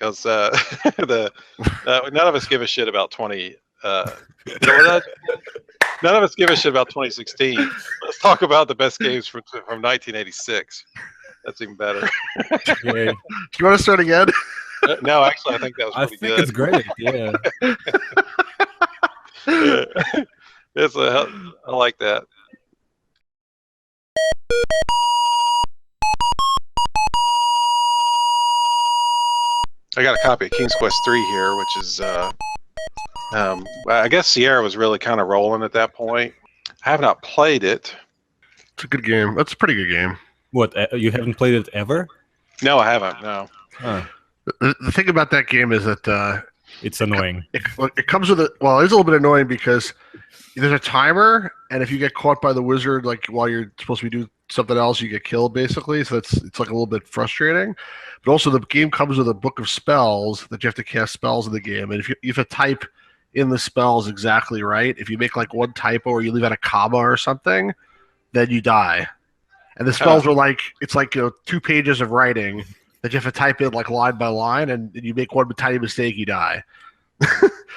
because none of us give a shit about 20. None of us give a shit about 2016. Let's talk about the best games from 1986. That's even better. Yeah. Do you want to start again? No, actually, I think that was I pretty think good. it's great. Yeah. I like that. I got a copy of King's Quest 3 here, which is, I guess Sierra was really kind of rolling at that point. I have not played it. It's a good game. That's a pretty good game. What? You haven't played it ever? No, I haven't. No. Huh. The thing about that game is that It's annoying. it comes with it's a little bit annoying because there's a timer, and if you get caught by the wizard, like while you're supposed to be doing something else, you get killed basically. So it's like a little bit frustrating. But also the game comes with a book of spells that you have to cast spells in the game, and if you have to type in the spells exactly right, if you make like one typo or you leave out a comma or something, then you die. And the spells are like, it's like 2 pages of writing that you have to type in like line by line, and you make one tiny mistake, you die.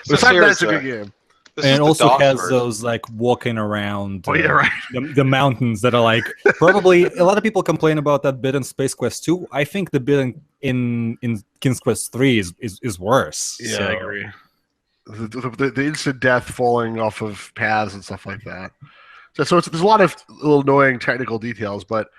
Besides that, it's a good game. And it also has those like walking around right. the mountains that are like probably a lot of people complain about that bit in Space Quest 2. I think the bit in King's Quest 3 is worse. Yeah, so. I agree. The instant death falling off of paths and stuff like that. So there's a lot of little annoying technical details, but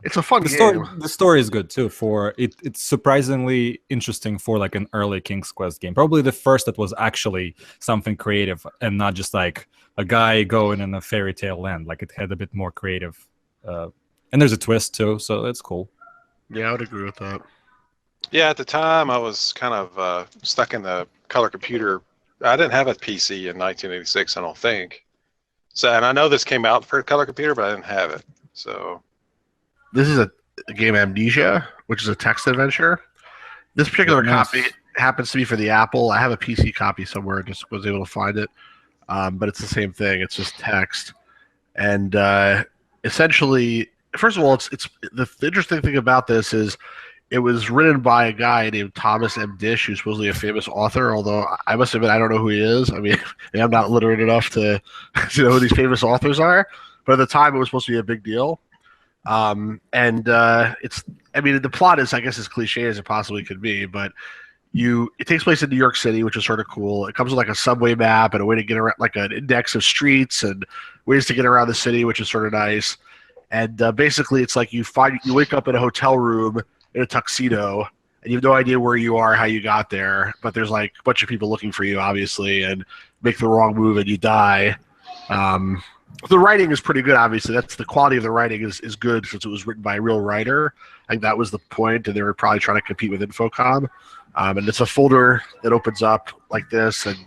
it's a fun game. The story is good too. It's surprisingly interesting for like an early King's Quest game. Probably the first that was actually something creative and not just like a guy going in a fairy tale land. Like it had a bit more creative, and there's a twist too, so it's cool. Yeah, I would agree with that. Yeah, at the time I was kind of stuck in the color computer. I didn't have a PC in 1986, I don't think. So, and I know this came out for color computer, but I didn't have it. So. This is a game Amnesia, which is a text adventure. This particular copy happens to be for the Apple. I have a PC copy somewhere. Just was able to find it, but it's the same thing. It's just text, and essentially, first of all, it's the interesting thing about this is it was written by a guy named Thomas M. Dish, who's supposedly a famous author. Although I must admit I don't know who he is. I mean, I'm not literate enough to know who these famous authors are. But at the time, it was supposed to be a big deal. The plot is, I guess, as cliche as it possibly could be, but it takes place in New York City, which is sort of cool. It comes with like a subway map and a way to get around, like an index of streets and ways to get around the city, which is sort of nice. And basically it's like you wake up in a hotel room in a tuxedo and you have no idea where you are, how you got there, but there's like a bunch of people looking for you, obviously, and make the wrong move and you die. The writing is pretty good, obviously. That's the quality of the writing is good since it was written by a real writer. I think that was the point, and they were probably trying to compete with Infocom. And it's a folder that opens up like this, and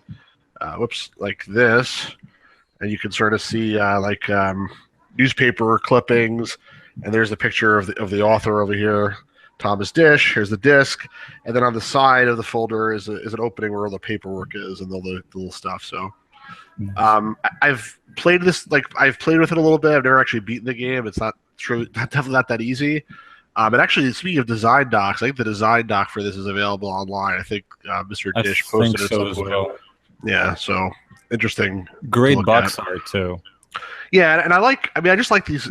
like this, and you can sort of see newspaper clippings, and there's a picture of the author over here, Thomas Dish. Here's the disc, and then on the side of the folder is an opening where all the paperwork is and all the little stuff. So. I've played this, I've played with it a little bit. I've never actually beaten the game. It's definitely not that easy. And actually, speaking of design docs, I think the design doc for this is available online. I think Mr. Dish posted it so as well. Yeah, so interesting. Great box art too. Yeah, and I just like these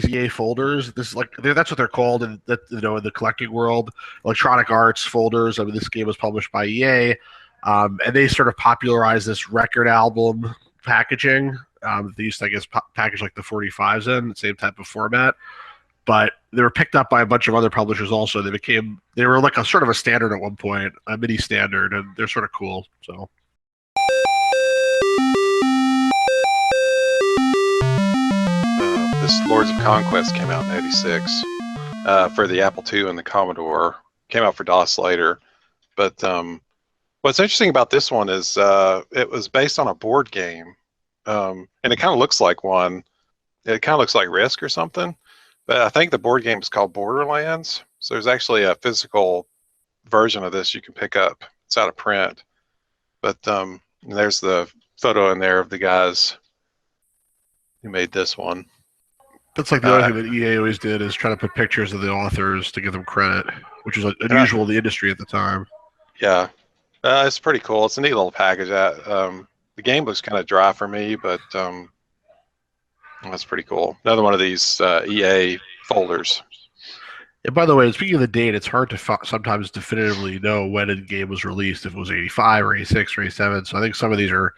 EA folders. This is that's what they're called in the collecting world, electronic arts folders. I mean, this game was published by EA. And they sort of popularized this record album packaging. They used to, I guess, package like the 45s in, the same type of format. But they were picked up by a bunch of other publishers also. They were like a sort of a standard at one point, a mini standard, and they're sort of cool. So. This Lords of Conquest came out in '86 for the Apple II and the Commodore. Came out for DOS later, but what's interesting about this one is it was based on a board game, and it kind of looks like one. It kind of looks like Risk or something, but I think the board game is called Borderlands. So there's actually a physical version of this you can pick up. It's out of print, but there's the photo in there of the guys who made this one. That's like the other thing that EA always did is try to put pictures of the authors to give them credit, which was unusual in the industry at the time. Yeah, it's pretty cool. It's a neat little package. The game looks kind of dry for me, but that's pretty cool. Another one of these EA folders. And by the way, speaking of the date, it's hard to sometimes definitively know when a game was released, if it was 85 or 86 or 87. So I think some of these are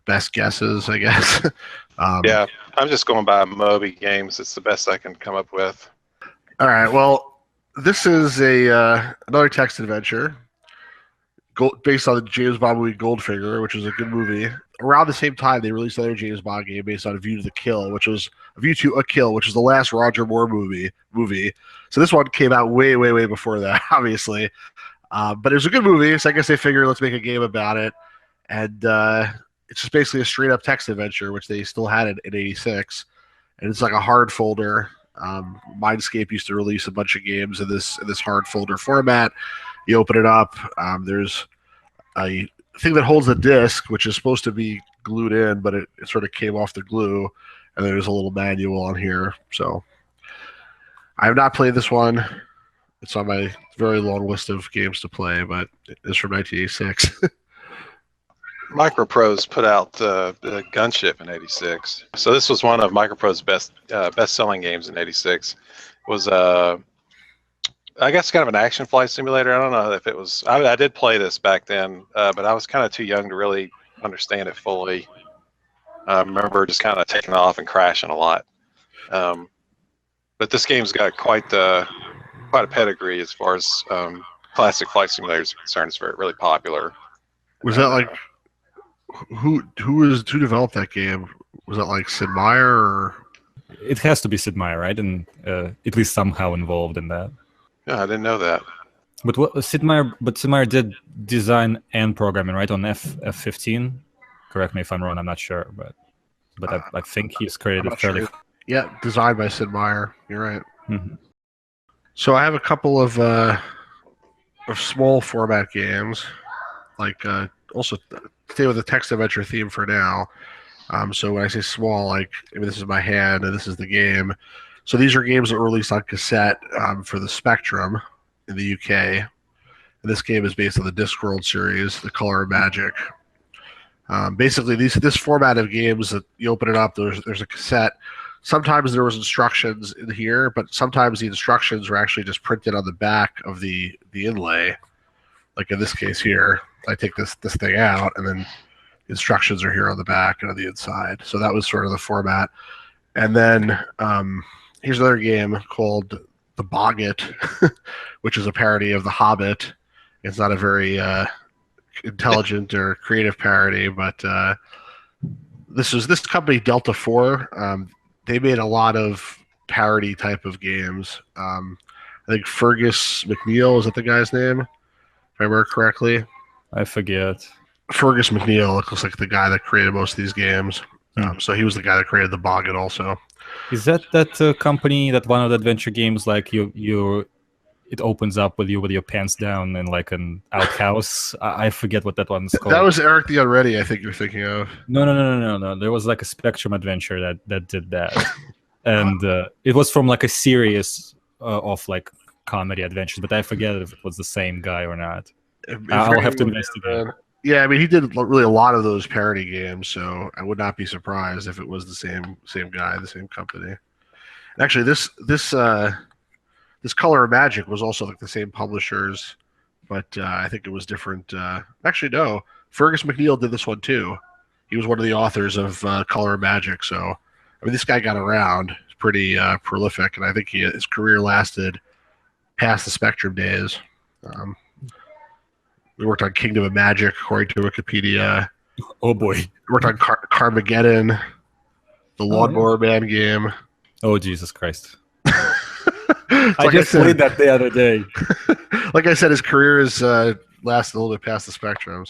best guesses, I guess. Yeah, I'm just going by Moby Games. It's the best I can come up with. All right, well, this is another text adventure based on the James Bond movie Goldfinger, which is a good movie. Around the same time, they released another James Bond game based on A View to a Kill, which is the last Roger Moore movie. So this one came out way, way, way before that, obviously. But it was a good movie, so I guess they figured let's make a game about it. And it's just basically a straight-up text adventure, which they still had in '86. And it's like a hard folder. Mindscape used to release a bunch of games in this hard folder format. You open it up. There's a thing that holds a disc, which is supposed to be glued in, but it sort of came off the glue. And there's a little manual on here. So I have not played this one. It's on my very long list of games to play, but it's from 1986. Microprose put out the Gunship in '86. So this was one of Microprose's best-selling games in '86. It was I guess kind of an action flight simulator. I don't know if it was. I did play this back then, but I was kind of too young to really understand it fully. I remember just kind of taking off and crashing a lot. But this game's got quite a pedigree as far as classic flight simulators are concerned. It's really popular. Was that like who developed that game? Was that like Sid Meier or? It has to be Sid Meier, right? And at least somehow involved in that. Yeah, I didn't know that. But Sid Meier did design and programming, right, on F-15. Correct me if I'm wrong. I'm not sure, but I think he's created fairly. Sure. Yeah, designed by Sid Meier. You're right. Mm-hmm. So I have a couple of small format games, like also stay with the text adventure theme for now. So when I say small, like this is my hand and this is the game. So these are games that were released on cassette for the Spectrum in the UK. And this game is based on the Discworld series, The Color of Magic. Basically, this format of games that you open it up, there's a cassette. Sometimes there was instructions in here, but sometimes the instructions were actually just printed on the back of the inlay. Like in this case here, I take this thing out, and then instructions are here on the back and on the inside. So that was sort of the format. And then here's another game called The Boggart, which is a parody of The Hobbit. It's not a very intelligent or creative parody, but this company Delta 4. They made a lot of parody type of games. I think Fergus McNeil, is that the guy's name? If I remember correctly. I forget. Fergus McNeil looks like the guy that created most of these games. So he was the guy that created The Boggart also. Is that company that one of the adventure games, like it opens up with you with your pants down in like an outhouse? I forget what that one's called. That was Eric the Unready, I think you're thinking of. No. There was like a Spectrum adventure that did that. And it was from like a series of like comedy adventures, but I forget if it was the same guy or not. I'll have to investigate. Yeah, I mean, he did really a lot of those parody games, so I would not be surprised if it was the same guy, the same company. Actually, this Color of Magic was also like the same publishers, but I think it was different. Actually, no, Fergus McNeil did this one too. He was one of the authors of Color of Magic, so I mean, this guy got around. He's pretty prolific, and I think his career lasted past the Spectrum days. We worked on Kingdom of Magic, according to Wikipedia. Oh boy. We worked on Carmageddon, the Lawnmower Man game. Oh, Jesus Christ. I just played that the other day. Like I said, his career has lasted a little bit past the Spectrum.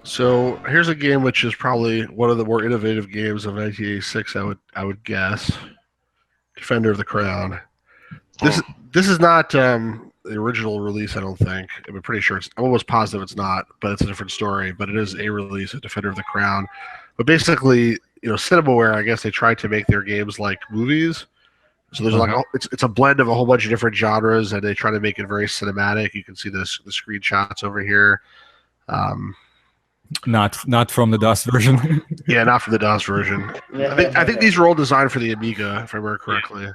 So here's a game which is probably one of the more innovative games of 1986. I would guess. Defender of the Crown. This is not the original release, I don't think. I'm pretty sure I'm almost positive it's not, but it's a different story. But it is a release of Defender of the Crown. But basically, Cinemaware, I guess they tried to make their games like movies. So there's it's a blend of a whole bunch of different genres, and they try to make it very cinematic. You can see the screenshots over here. Not from the DOS version. Yeah, not from the DOS version. I think these were all designed for the Amiga, if I remember correctly.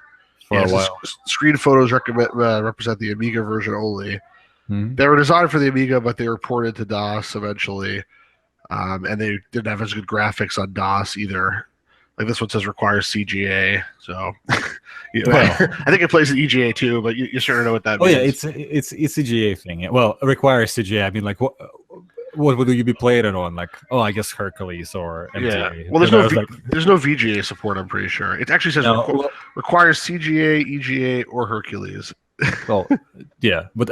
For a while. Screen photos represent the Amiga version only. Hmm. They were designed for the Amiga, but they were ported to DOS eventually, and they didn't have as good graphics on DOS either. Like this one says requires CGA, so Well, I think it plays in EGA too, but you sure know what that means. Oh yeah, it's CGA thing. Yeah. Well, it requires CGA. I mean, like what would you be playing it on? Like, I guess Hercules or MTA. Yeah. Well, there's no VGA support. I'm pretty sure it actually says requires CGA, EGA, or Hercules. Well, yeah, but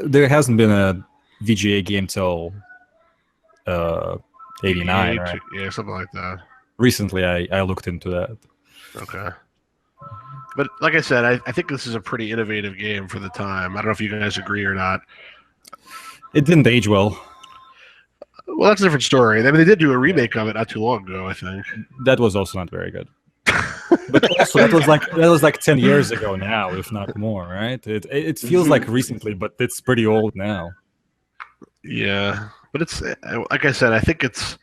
there hasn't been a VGA game till 89, right? Yeah, something like that. Recently, I looked into that. Okay. But like I said, I think this is a pretty innovative game for the time. I don't know if you guys agree or not. It didn't age well. Well, that's a different story. I mean, they did do a remake of it not too long ago, I think. That was also not very good. But also, that was like 10 years ago now, if not more, right? It feels like recently, but it's pretty old now. Yeah, but it's like I said, I think it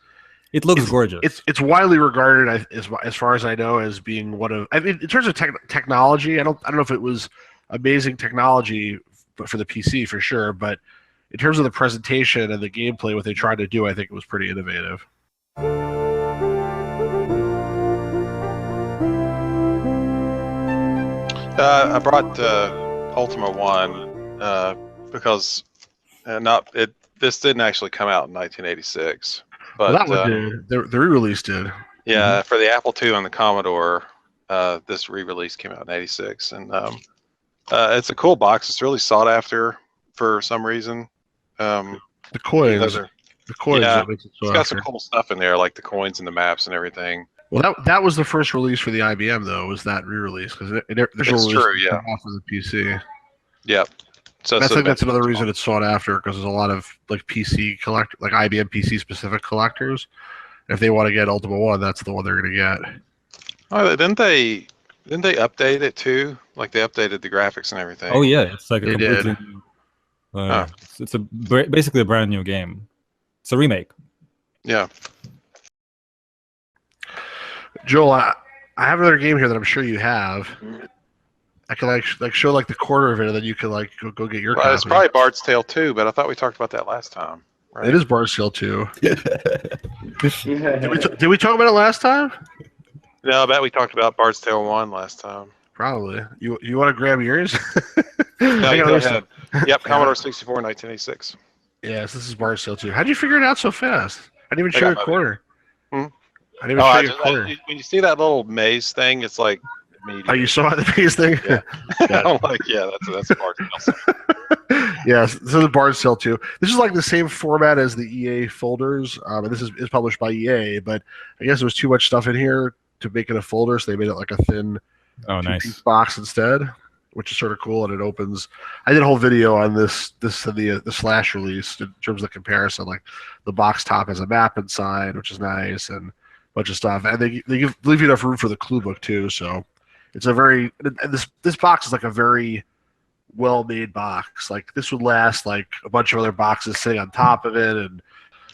looks gorgeous. It's widely regarded as far as I know as being one of. I mean, in terms of technology, I don't know if it was amazing technology, but for the PC for sure. But in terms of the presentation and the gameplay, what they tried to do, I think it was pretty innovative. I brought Ultima 1 because this didn't actually come out in 1986. But that one did. The re-release did. Yeah, for the Apple II and the Commodore, this re-release came out in '86, and it's a cool box. It's really sought after for some reason. The coins. Yeah, that makes it so it's got some cool stuff in there, like the coins and the maps and everything. Well, that was the first release for the IBM, though. Was that re-release because it's true, yeah, off of the PC. Yep. So I think that's another reason it's sought after because there's a lot of like PC like IBM PC specific collectors. If they want to get Ultima 1, that's the one they're going to get. Oh, didn't they update it too? Like they updated the graphics and everything. Oh yeah, it's like they did. It's basically a brand new game. It's a remake. Yeah. Joel, I have another game here that I'm sure you have. I can show like the corner of it, and then you can like go get your copy. It's probably Bard's Tale 2, but I thought we talked about that last time. Right? It is Bard's Tale 2. Did we talk about it last time? No, I bet we talked about Bard's Tale 1 last time. Probably. You want to grab yours? No, go ahead. Yep, Commodore 64, 1986. Yes, this is Bard's Tale 2. How did you figure it out so fast? I didn't even show you a corner. Hmm? I didn't even show you a corner. When you see that little maze thing, it's like immediate. Oh, you saw the maze thing? Yeah. I'm like, yeah, that's Bard's Tale. Yes, this is Bard's Tale 2. This is like the same format as the EA folders, and this is published by EA, but I guess there was too much stuff in here to make it a folder, so they made it like a thin two-piece box instead, which is sort of cool, and it opens. I did a whole video on the Slash release in terms of the comparison. Like the box top has a map inside, which is nice, and a bunch of stuff, and they leave you enough room for the clue book too. So it's a very this box is like a very well-made box. Like this would last like a bunch of other boxes sitting on top of it. And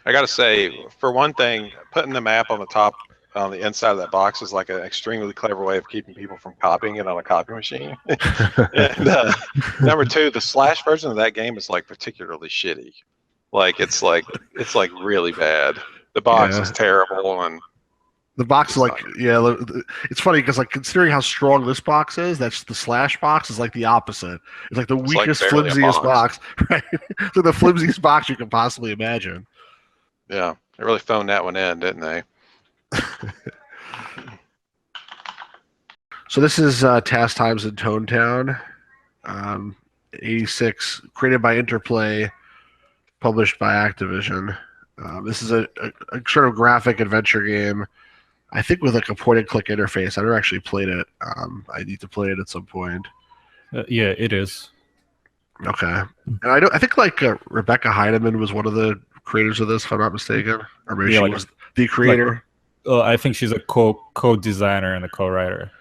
I gotta say, for one thing, putting the map on the top, on the inside of that box is like an extremely clever way of keeping people from copying it on a copy machine. And number two, the Slash version of that game is like particularly shitty. Like it's like really bad. The box is terrible, and the box is like, yeah, it's funny because like considering how strong this box is, that's the Slash box is like the opposite. It's like the weakest, flimsiest box, right? So the flimsiest box you can possibly imagine. Yeah, they really phoned that one in, didn't they? So this is Task Times in Tone Town, 86, created by Interplay, published by Activision. This is a sort of graphic adventure game, I think with like a point-and-click interface. I never actually played it. I need to play it at some point. Yeah, it is. Okay, and I think like Rebecca Heinemann was one of the creators of this, if I'm not mistaken, or maybe she was the creator. I think she's a co-designer and a co-writer.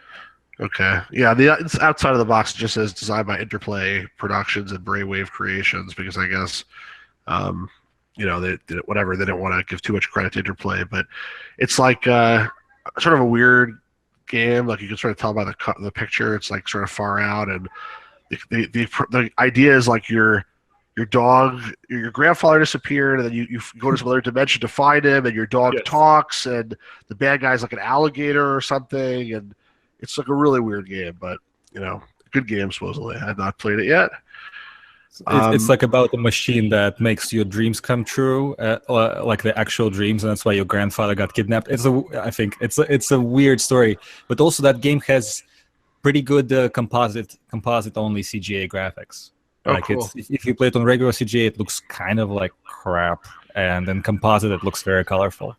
Okay. Yeah, it's outside of the box. It just says designed by Interplay Productions and Brainwave Creations because I guess, whatever. They didn't want to give too much credit to Interplay, but it's like sort of a weird game. Like you can sort of tell by the picture, it's like sort of far out, and the idea is like your grandfather disappeared, and then you go to some other dimension to find him, and your dog talks, and the bad guy's like an alligator or something, and it's like a really weird game, but good game supposedly. I have not played it yet. It's like about a machine that makes your dreams come true, like the actual dreams, and that's why your grandfather got kidnapped. I think it's a weird story, but also that game has pretty good composite only CGA graphics. Like cool. If you play it on regular CGA, it looks kind of like crap, and then composite, it looks very colorful.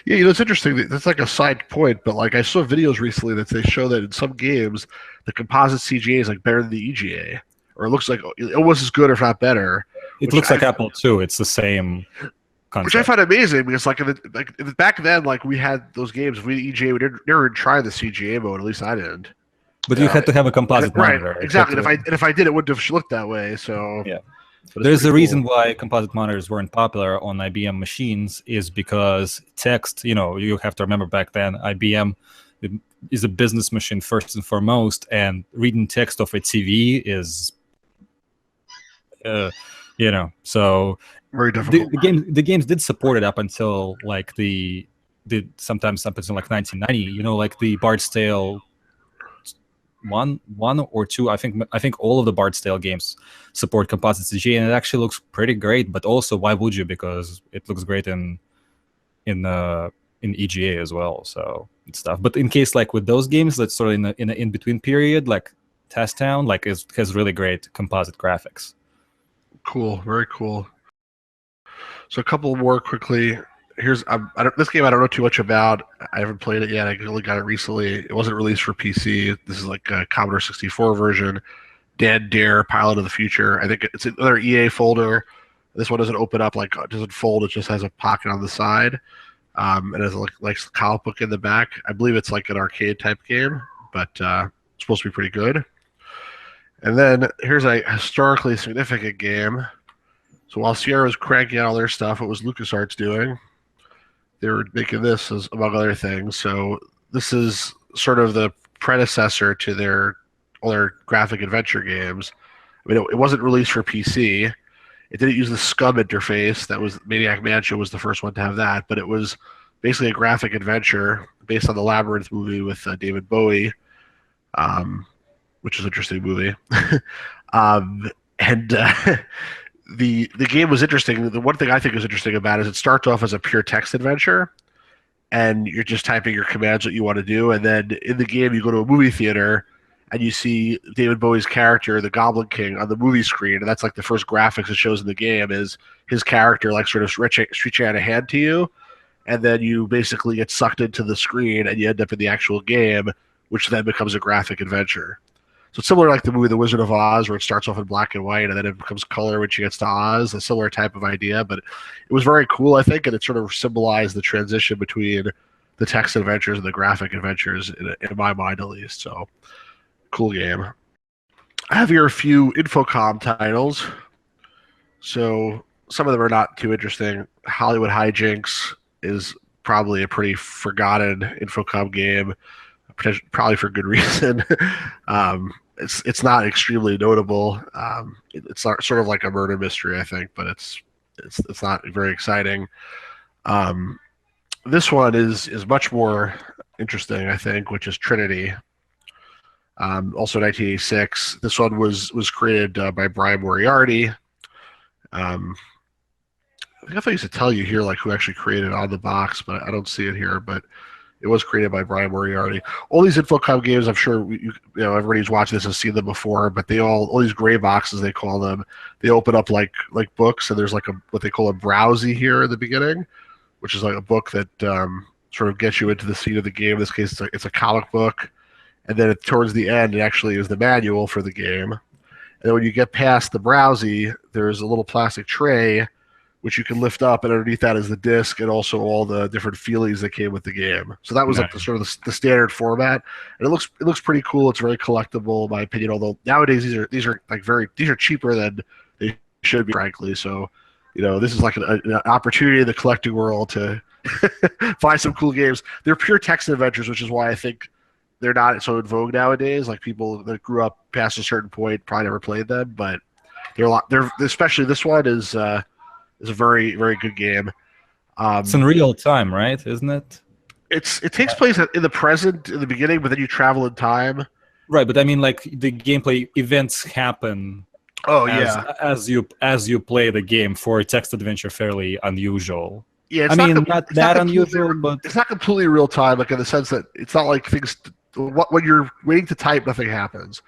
Yeah, it's interesting. That's like a side point, but like I saw videos recently that they show that in some games, the composite CGA is like better than the EGA, or it looks like almost as good, if not better. It looks like Apple II. It's the same concept. Which I find amazing because back then, like we had those games. If we had EGA, we never tried the CGA mode. At least I didn't. But you had to have a composite monitor. Right, exactly. And if I did, it wouldn't have looked that way. So yeah. There's a reason why composite monitors weren't popular on IBM machines is because text, you have to remember back then, IBM is a business machine first and foremost, and reading text off a TV is, so very difficult. The games did support it up until sometimes up until like 1990, like the Bard's Tale one or two. I think all of the Bard's Tale games support composite CGA, and it actually looks pretty great. But also, why would you? Because it looks great in EGA as well. So it's stuff. But in case like with those games, that's sort of in an in between period, like Test Town, like has really great composite graphics. Cool, very cool. So a couple more quickly. Here's this game I don't know too much about. I haven't played it yet. I only got it recently. It wasn't released for PC. This is like a Commodore 64 version. Dan Dare, Pilot of the Future. I think it's another EA folder. This one doesn't open up, like it doesn't fold. It just has a pocket on the side. It has like a comic book in the back. I believe it's like an arcade type game, but it's supposed to be pretty good. And then here's a historically significant game. So while Sierra was cranking out all their stuff, what was LucasArts doing? They were making this, among other things. So this is sort of the predecessor to all their graphic adventure games. I mean, it wasn't released for PC. It didn't use the SCUM interface. That was Maniac Mansion was the first one to have that, but it was basically a graphic adventure based on the Labyrinth movie with David Bowie, which is an interesting movie. The game was interesting. The one thing I think is interesting about it is it starts off as a pure text adventure, and you're just typing your commands what you want to do, and then in the game you go to a movie theater and you see David Bowie's character, the Goblin King, on the movie screen, and that's like the first graphics it shows in the game is his character like sort of reaching out a hand to you, and then you basically get sucked into the screen and you end up in the actual game, which then becomes a graphic adventure. So it's similar like the movie The Wizard of Oz, where it starts off in black and white and then it becomes color when she gets to Oz, a similar type of idea. But it was very cool, I think, and it sort of symbolized the transition between the text adventures and the graphic adventures, in my mind at least. So, cool game. I have here a few Infocom titles. So some of them are not too interesting. Hollywood Hijinks is probably a pretty forgotten Infocom game, probably for good reason. It's not extremely notable. It's sort of like a murder mystery, I think, but it's not very exciting. This one is much more interesting, I think, which is Trinity. Also 1986. This one was created by Brian Moriarty. I think I used to tell you here like who actually created it on the box, but I don't see it here. But it was created by Brian Moriarty. All these Infocom games, I'm sure everybody who's watching this has seen them before, but they all these gray boxes, they call them, they open up like books, and there's like what they call a browsy here at the beginning, which is like a book that sort of gets you into the scene of the game. In this case, it's a comic book, and then towards the end, it actually is the manual for the game. And then when you get past the browsy, there's a little plastic tray which you can lift up, and underneath that is the disc and also all the different feelies that came with the game. So that was like the sort of the standard format, and it looks pretty cool. It's very collectible, in my opinion. Although nowadays these are cheaper than they should be, frankly. So, this is like an opportunity in the collecting world to find some cool games. They're pure text adventures, which is why I think they're not so in vogue nowadays. Like people that grew up past a certain point probably never played them, but they're especially this one is a very, very good game. It's in real time, right? Isn't it? It takes place in the present in the beginning, but then you travel in time. Right, but I mean, like the gameplay events happen. Oh as you play the game. For a text adventure, fairly unusual. Yeah, not that unusual, but it's not completely real time. Like in the sense that it's not like things. When you're waiting to type, nothing happens.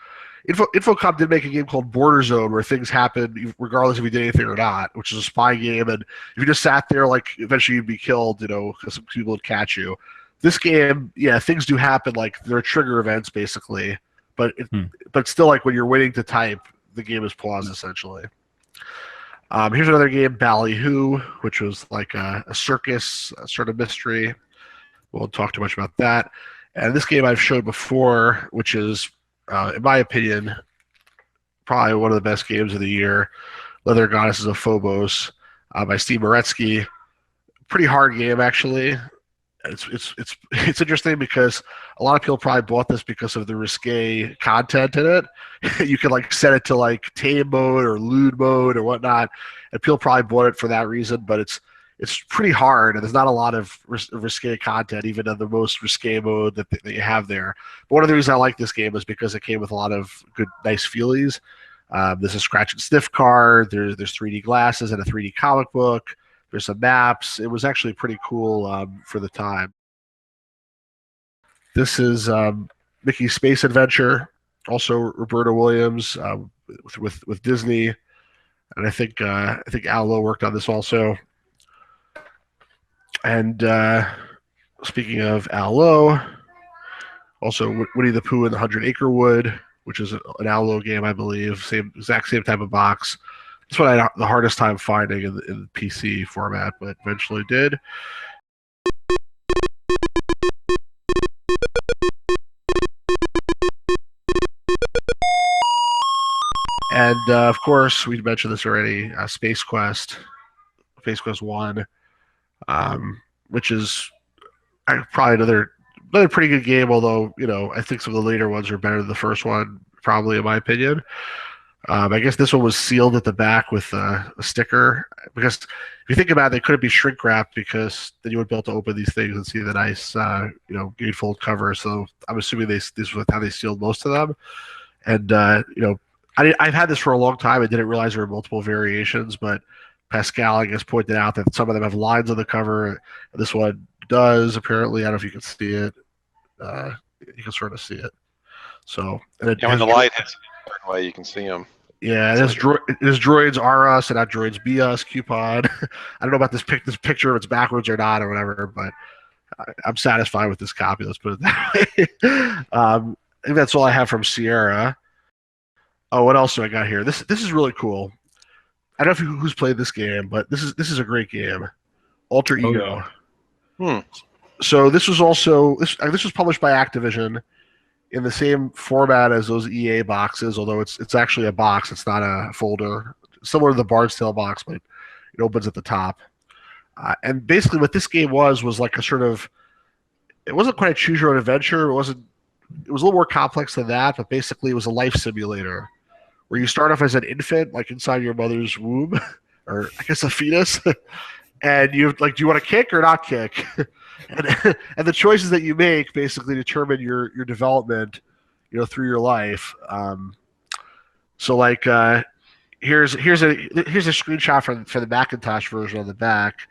Infocom did make a game called Border Zone where things happen regardless if you did anything or not, which is a spy game. And if you just sat there, like eventually you'd be killed, because some people would catch you. This game, yeah, things do happen. Like there are trigger events basically, but still, like when you're waiting to type, the game is paused essentially. Here's another game, Ballyhoo, which was like a circus sort of mystery. We won't talk too much about that. And this game I've showed before, which is, in my opinion, probably one of the best games of the year, Leather Goddesses of Phobos by Steve Moretsky. Pretty hard game, actually. It's interesting because a lot of people probably bought this because of the risque content in it. You can like set it to like tame mode or lewd mode or whatnot, and people probably bought it for that reason. But it's pretty hard, and there's not a lot of risque content, even in the most risque mode that you have there. But one of the reasons I like this game is because it came with a lot of good, nice feelies. There's a scratch and sniff card. There's 3D glasses and a 3D comic book. There's some maps. It was actually pretty cool for the time. This is Mickey's Space Adventure, also Roberta Williams with Disney, and I think Al Lowe worked on this also. And speaking of Al Lowe, also Winnie the Pooh and the 100-Acre Wood, which is an Al Lowe game, I believe. Exact same type of box. This one I had the hardest time finding in the PC format, but eventually did. And of course, we mentioned this already. Space Quest 1, which is probably another pretty good game. Although I think some of the later ones are better than the first one, probably in my opinion. I guess this one was sealed at the back with a sticker, because if you think about it, they couldn't be shrink wrapped, because then you would be able to open these things and see the nice, gatefold cover. So I'm assuming this was how they sealed most of them. And I've had this for a long time. I didn't realize there were multiple variations, but Pascal, I guess, pointed out that some of them have lines on the cover. This one does, apparently. I don't know if you can see it. You can sort of see it. So, and when the light hits a certain way, you can see them. Yeah, there's droids are us and not droids be us coupon. I don't know about this picture, if it's backwards or not or whatever, but I'm satisfied with this copy. Let's put it that way. I think that's all I have from Sierra. Oh, what else do I got here? This is really cool. I don't know who's played this game, but this is a great game. Alter Ego. So this was published by Activision in the same format as those EA boxes, although it's actually a box. It's not a folder. Similar to the Bard's Tale box, but it opens at the top. And basically what this game was like a sort of, it wasn't quite a choose your own adventure. It was a little more complex than that, but basically it was a life simulator where you start off as an infant, like inside your mother's womb, or I guess a fetus, and do you want to kick or not kick? And the choices that you make basically determine your development, through your life. So like here's a screenshot from the Macintosh version on the back.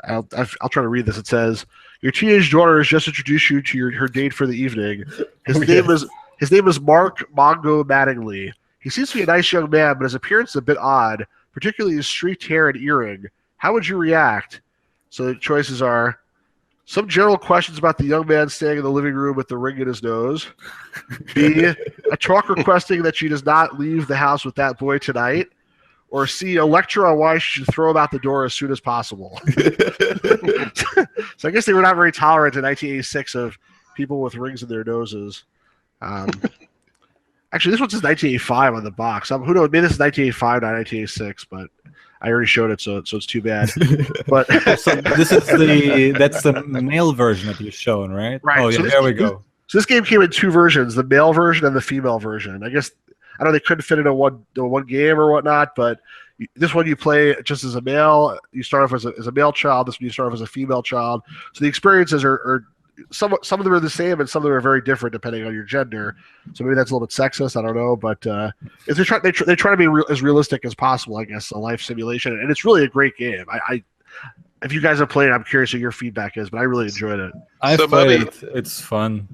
I'll try to read this. It says, "Your teenage daughter has just introduced you to her date for the evening. His name is Mark Mongo Mattingly. He seems to be a nice young man, but his appearance is a bit odd, particularly his streaked hair and earring. How would you react?" So the choices are: some general questions about the young man staying in the living room with the ring in his nose. B, a talk requesting that she does not leave the house with that boy tonight. Or C, a lecture on why you should throw them out the door as soon as possible. So I guess they were not very tolerant in 1986 of people with rings in their noses. Actually, this one says 1985 on the box. Who knows? Maybe this is 1985, not 1986, but I already showed it, so it's too bad. But So that's the male version that you've shown, right? Right. Oh, yeah, So there we go. So this game came in two versions: the male version and the female version. I guess I know they couldn't fit into one game or whatnot, but this one you play just as a male. You start off as a male child. This one you start off as a female child. So the experiences are some of them are the same, and some of them are very different depending on your gender. So maybe that's a little bit sexist. I don't know, but if they try to be as realistic as possible, I guess, a life simulation, and it's really a great game. If you guys have played it, I'm curious what your feedback is, but I really enjoyed it. I've played it. It's fun.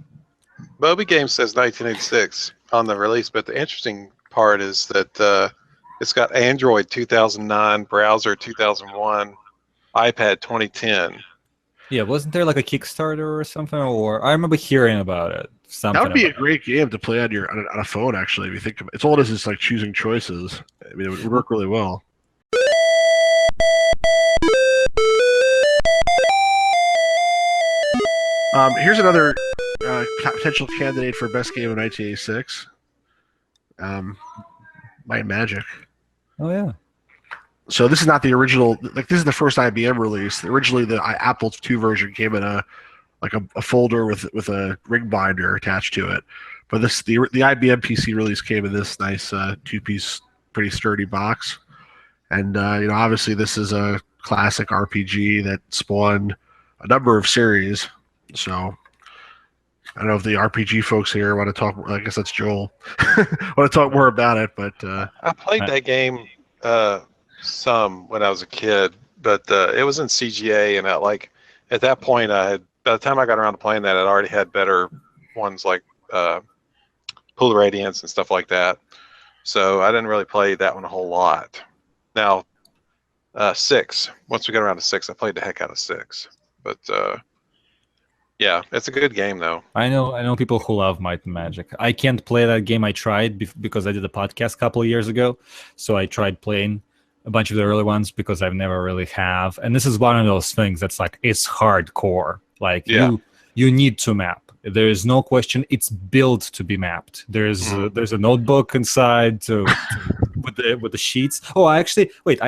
Moby Game says 1986 on the release, but the interesting part is that it's got Android 2009, browser 2001, iPad 2010. Yeah, wasn't there like a Kickstarter or something? Or I remember hearing about it. That would be a great game to play on a phone. Actually, if you think about it, it's all it is like choosing choices. I mean, it would work really well. Here's another potential candidate for best game of 1986. Might Magic. Oh yeah. So this is not the original. Like this is the first IBM release. Originally, the Apple II version came in a folder with a ring binder attached to it. But the IBM PC release came in this nice two-piece, pretty sturdy box. And obviously this is a classic RPG that spawned a number of series. So I don't know if the RPG folks here want to talk. I guess that's Joel. Want to talk more about it, but I played that game some when I was a kid, but it was in CGA, and at that point, by the time I got around to playing that, I'd already had better ones like Pool of Radiance and stuff like that. So I didn't really play that one a whole lot. Now, 6. Once we got around to 6, I played the heck out of 6. But yeah, it's a good game though. I know people who love Might and Magic. I can't play that game. I tried because I did a podcast a couple of years ago, so I tried playing a bunch of the early ones because I've never really have. And this is one of those things that's like it's hardcore. Like you need to map. There is no question. It's built to be mapped. There's a notebook inside with the sheets. Oh, I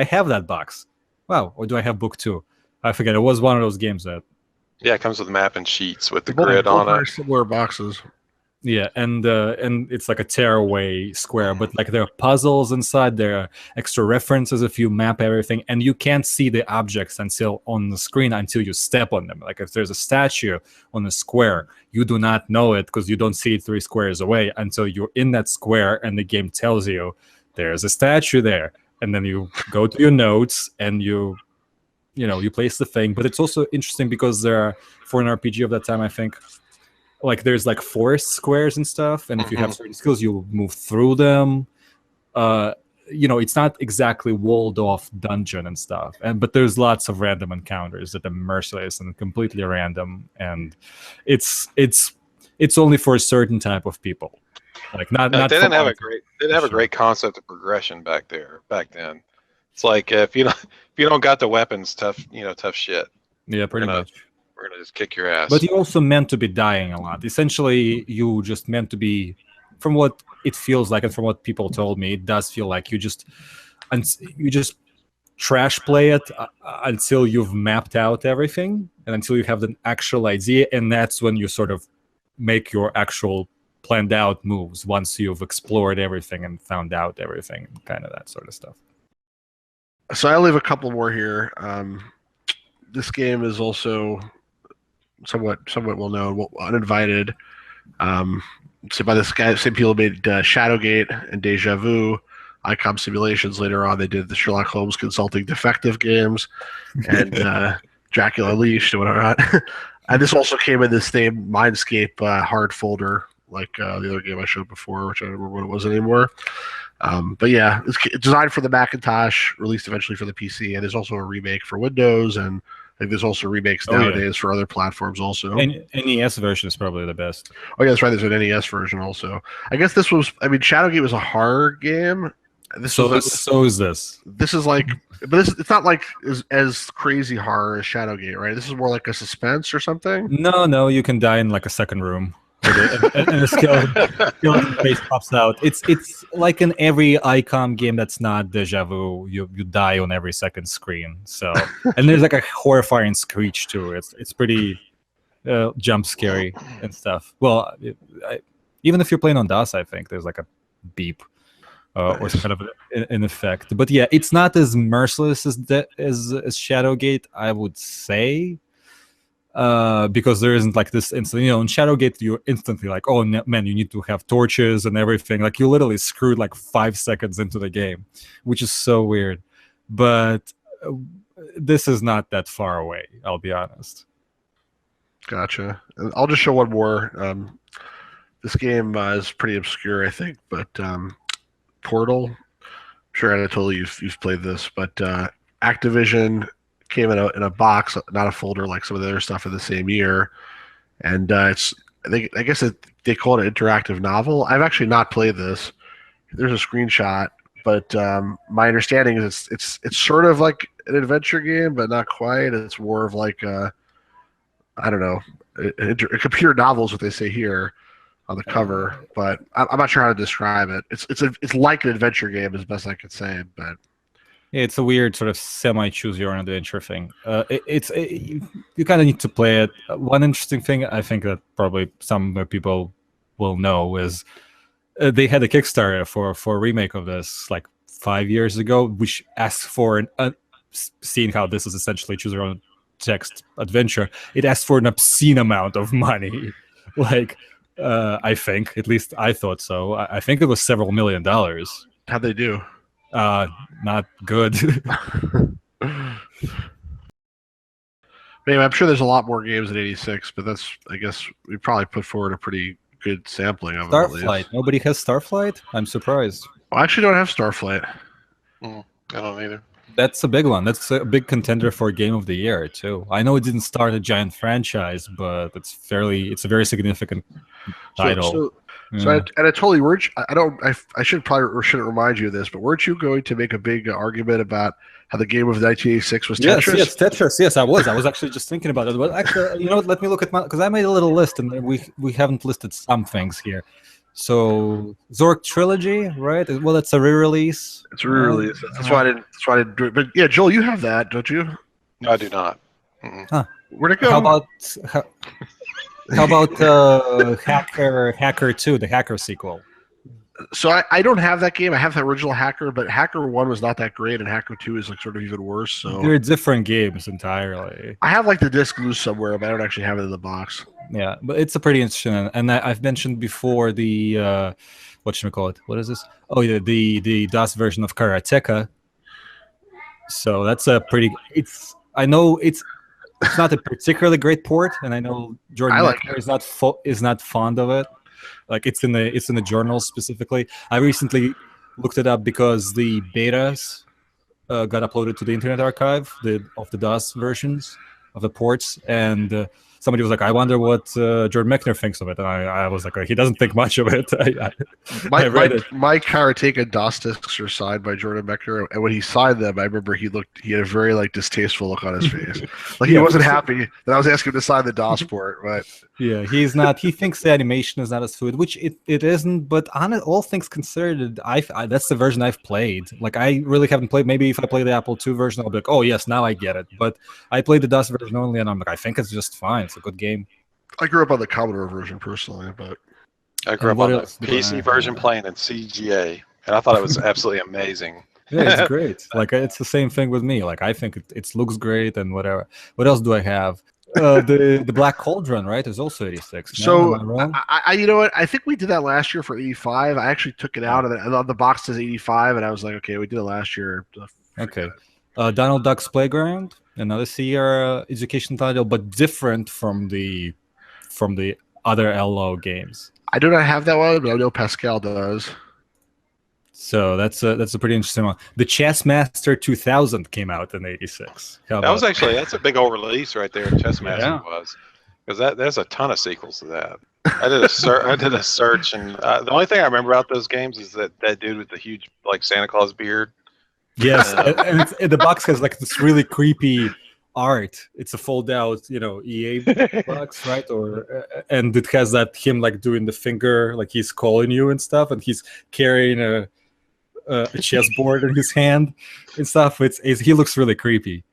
have that box. Wow. Or do I have book 2? I forget. It was one of those games that. Yeah, it comes with map and sheets with the grid on it. Similar boxes. Yeah, and it's like a tearaway square, but like there are puzzles inside. There are extra references if you map everything, and you can't see the objects on the screen until you step on them. Like if there's a statue on a square, you do not know it because you don't see it 3 squares away until you're in that square, and the game tells you there's a statue there, and then you go to your notes and you place the thing. But it's also interesting because there are, for an RPG of that time, I think, like there's like forest squares and stuff, and if you have certain skills, you'll move through them. It's not exactly walled off dungeon and stuff, but there's lots of random encounters that are merciless and completely random, and it's only for a certain type of people. Like not they didn't have a great concept of progression back then. It's like if you don't got the weapons, tough shit. Yeah, pretty much. We're gonna just kick your ass. But you also meant to be dying a lot. Essentially, you just meant to be, from what it feels like and from what people told me, it does feel like you just trash play it until you've mapped out everything and until you have an actual idea, and that's when you sort of make your actual planned out moves once you've explored everything and found out everything, kind of that sort of stuff. So I leave a couple more here. This game is also somewhat well known, uninvited. So by this guy, same people made Shadowgate and Deja Vu, ICOM Simulations. Later on, they did the Sherlock Holmes Consulting Defective games and Dracula Unleashed and whatnot. And this also came in the same Mindscape hard folder, like the other game I showed before, which I don't remember what it was anymore. But yeah, it's designed for the Macintosh, released eventually for the PC, and there's also a remake for Windows, and I think there's also remakes nowadays for other platforms also. NES version is probably the best. Oh yeah, that's right. There's an NES version also. I guess this was. I mean, Shadowgate was a horror game, So is this. This is like, but it's not like as crazy horror as Shadowgate, right? This is more like a suspense or something. No, you can die in like a second room. And a skeleton face pops out. It's like in every ICOM game that's not Deja Vu. You die on every second screen. So and there's like a horrifying screech too. It's pretty jump scary and stuff. Well, even if you're playing on DOS, I think there's like a beep or some kind of an effect. But yeah, it's not as merciless as Shadowgate, I would say. Because there isn't like this instant, in Shadowgate you're instantly like, oh man, you need to have torches and everything. Like you literally screwed like 5 seconds into the game, which is so weird. But this is not that far away, I'll be honest. Gotcha. And I'll just show one more. This game is pretty obscure, I think, but Portal. I'm sure Anatoly, you've played this, but Activision came in a box, not a folder like some of the other stuff in the same year, and I guess they call it an interactive novel. I've actually not played this. There's a screenshot, but my understanding is it's sort of like an adventure game, but not quite. It's more of like I don't know, a computer novel is what they say here on the cover, but I'm not sure how to describe it. It's like an adventure game as best I could say, but. It's a weird sort of semi-choose your own adventure thing. You kind of need to play it. One interesting thing I think that probably some people will know is they had a Kickstarter for a remake of this like 5 years ago, which asked for seeing how this is essentially choose your own text adventure. It asked for an obscene amount of money. Like I think, at least I thought so. I think it was several $1 million. How'd they do? Not good. Maybe I'm sure there's a lot more games in '86, but I guess we probably put forward a pretty good sampling of them. Starflight. Nobody has Starflight? I'm surprised. Well, I actually don't have Starflight. I don't either. That's a big one. That's a big contender for Game of the Year too. I know it didn't start a giant franchise, but it's a very significant title. So Anatoly, I shouldn't remind you of this, but weren't you going to make a big argument about how the game of 1986 was Tetris? Yes, Tetris. Yes, I was. I was actually just thinking about it. But actually, let me look at because I made a little list, and we haven't listed some things here. So Zork Trilogy, right? Well, it's a re-release. It's a re-release. That's why I didn't do it. But yeah, Joel, you have that, don't you? No, I do not. Huh. Where'd it go? How about Hacker 2, the Hacker sequel? So I don't have that game. I have the original Hacker, but Hacker 1 was not that great, and Hacker 2 is like sort of even worse. So they're different games entirely. I have like the disc loose somewhere, but I don't actually have it in the box. Yeah, but it's a pretty interesting, and I've mentioned before the whatchamacallit? What is this? Oh yeah, the DOS version of Karateka. So that's a pretty. I know it's not a particularly great port, and I know Jordan Mechner is not fond of it. Like it's in the journals specifically. I recently looked it up because the betas got uploaded to the Internet Archive of the DOS versions of the ports, and somebody was like, "I wonder what Jordan Mechner thinks of it," and I was like, "He doesn't think much of it." I read it. My Karateka DOS discs are signed by Jordan Mechner, and when he signed them, I remember he had a very like distasteful look on his face, like he wasn't happy that I was asking him to sign the DOS port. But yeah, he's not. He thinks the animation is not as fluid, which it isn't. But on it, all things considered, that's the version I've played. Like I really haven't played. Maybe if I play the Apple II version, I'll be like, "Oh yes, now I get it." But I played the DOS version only, and I'm like, I think it's just fine. It's a good game. I grew up on the Commodore version personally, but I grew up on the PC version playing in CGA, and I thought it was absolutely amazing. Yeah, it's great. Like it's the same thing with me. Like I think it looks great and whatever. What else do I have? The Black Cauldron, right? Is also 86. So I you know what? I think we did that last year for 85. I actually took it out of it. I love the box says 85, and I was like, okay, we did it last year. Okay. Donald Duck's Playground, another Sierra education title, but different from the other LO games. I do not have that one, but I know Pascal does. So that's a pretty interesting one. The Chess Master 2000 came out in '86. That's a big old release right there. Chess Master was, because there's a ton of sequels to that. I did a search, and the only thing I remember about those games is that dude with the huge like Santa Claus beard. Yes, and the box has like this really creepy art. It's a fold-out, EA box, right? Or and it has that him like doing the finger, like he's calling you and stuff, and he's carrying a chessboard in his hand and stuff. He looks really creepy.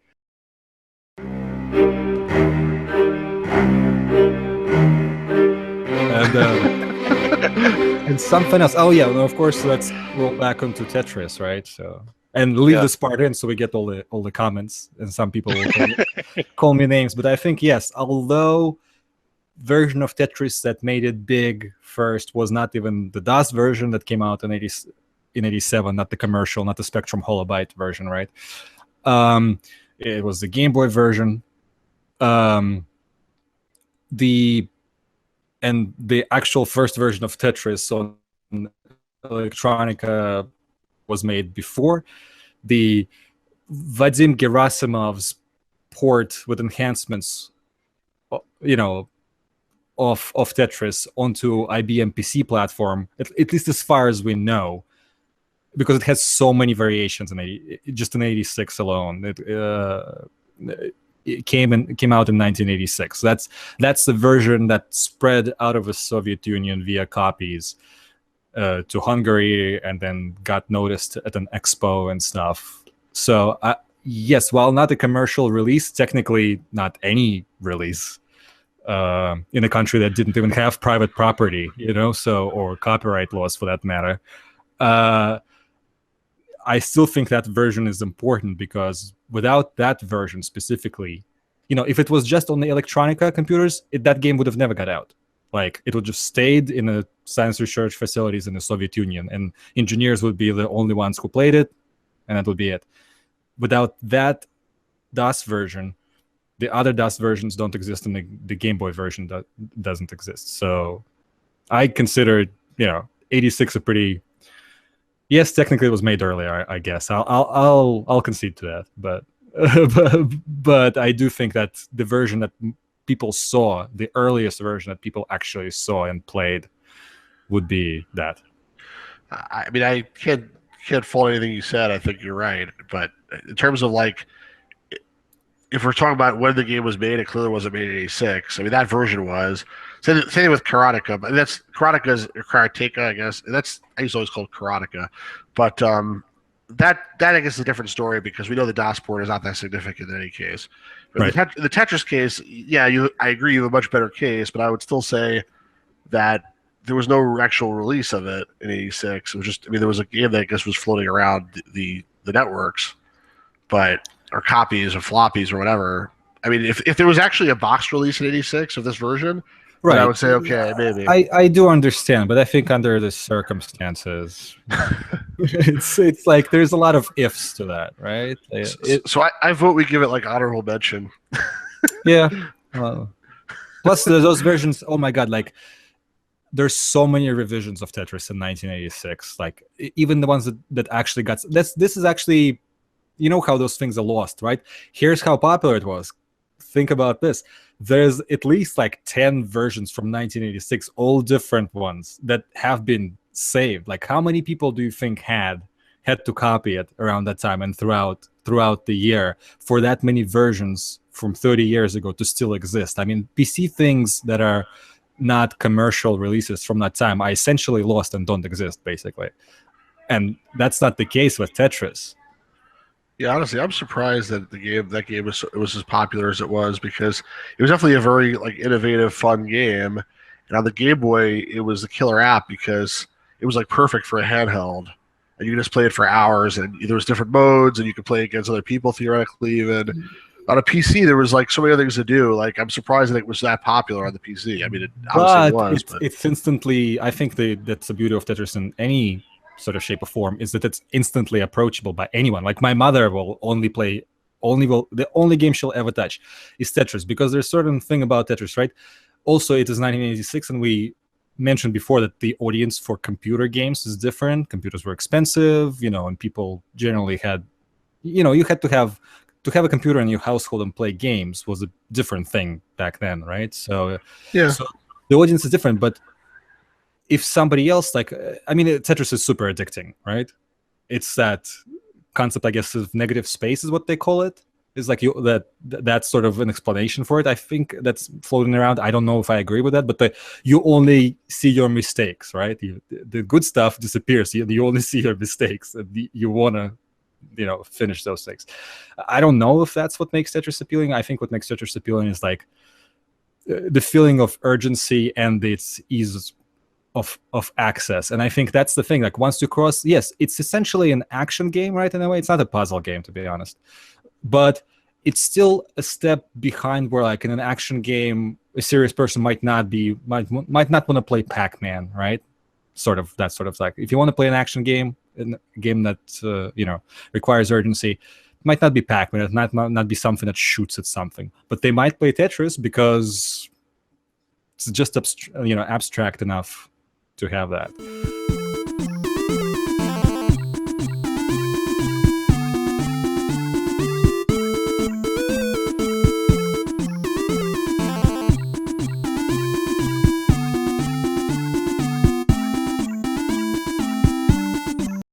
And something else. Oh yeah, well, of course. Let's roll back onto Tetris, right? So and leave this part in so we get all the comments. And some people will call me names, but I think yes. Although version of Tetris that made it big first was not even the DOS version that came out in 87, not the commercial, not the Spectrum Holobyte version, right? It was the Game Boy version. The actual first version of Tetris on Electronica was made before. The Vadim Gerasimov's port with enhancements, of Tetris onto IBM PC platform, at least as far as we know, because it has so many variations just in 86 alone. It came out in 1986. That's the version that spread out of the Soviet Union via copies to Hungary, and then got noticed at an expo and stuff. So yes, while not a commercial release, technically not any release in a country that didn't even have private property, or copyright laws for that matter. I still think that version is important, because without that version specifically, if it was just on the Electronica computers, that game would have never got out. Like, it would just stayed in the science research facilities in the Soviet Union, and engineers would be the only ones who played it, and that would be it. Without that DOS version, the other DOS versions don't exist, and the Game Boy version doesn't exist. So I consider, 86 a pretty... Yes, technically it was made earlier. I guess I'll concede to that, but I do think that the version that people saw, the earliest version that people actually saw and played, would be that. I mean, I can't fault anything you said. I think you're right, but in terms of like, if we're talking about when the game was made, it clearly wasn't made in '86. I mean, that version was. Same with Karateka, but that's Karateka's Karateka, I guess. I used to always call it Karateka, but that I guess is a different story, because we know the DOS port is not that significant in any case. But right. The Tetris case, yeah, I agree, you have a much better case, but I would still say that there was no actual release of it in '86. It was just, there was a game that I guess was floating around the networks, or copies or floppies or whatever. I mean, if there was actually a box release in '86 of this version, right, I would say, okay, maybe. I do understand, but I think under the circumstances, it's like there's a lot of ifs to that, right? So I vote we give it like honorable mention. Yeah. Well, plus those versions, oh my god, like there's so many revisions of Tetris in 1986. Like even the ones that actually got this is actually, how those things are lost, right? Here's how popular it was. Think about this. There's at least like 10 versions from 1986, all different ones that have been saved. Like, how many people do you think had to copy it around that time and throughout the year for that many versions from 30 years ago to still exist? I mean, PC things that are not commercial releases from that time are essentially lost and don't exist, basically. And that's not the case with Tetris. Yeah, honestly, I'm surprised that that game was as popular as it was, because it was definitely a very like innovative, fun game. And on the Game Boy, it was the killer app because it was like perfect for a handheld, and you could just play it for hours. And there was different modes, and you could play against other people theoretically. Even on a PC, there was like so many other things to do. Like, I'm surprised that it was that popular on the PC. I mean, it obviously was, but it's instantly. I think that's the beauty of Tetris in any sort of shape or form, is that it's instantly approachable by anyone. Like, my mother will the only game she'll ever touch is Tetris, because there's a certain thing about Tetris, right? Also, it is 1986, and we mentioned before that the audience for computer games is different. Computers were expensive, and people generally had, you had to have a computer in your household and play games was a different thing back then, right? So yeah. the audience is different. But if somebody else, like, I mean, Tetris is super addicting, right? It's that concept, I guess, of negative space is what they call it. It's like that's sort of an explanation for it. I think that's floating around. I don't know if I agree with that, but you only see your mistakes, right? The good stuff disappears. You only see your mistakes, and you want to, finish those things. I don't know if that's what makes Tetris appealing. I think what makes Tetris appealing is like the feeling of urgency and its ease of access. And I think that's the thing. Like once you cross, yes, it's essentially an action game, right? In a way, it's not a puzzle game, to be honest. But it's still a step behind where, like in an action game, a serious person might not want to play Pac-Man, right? That sort of like, if you want to play an action game, a game that requires urgency, it might not be Pac-Man. It might not be something that shoots at something, but they might play Tetris because it's just abstract enough to have that.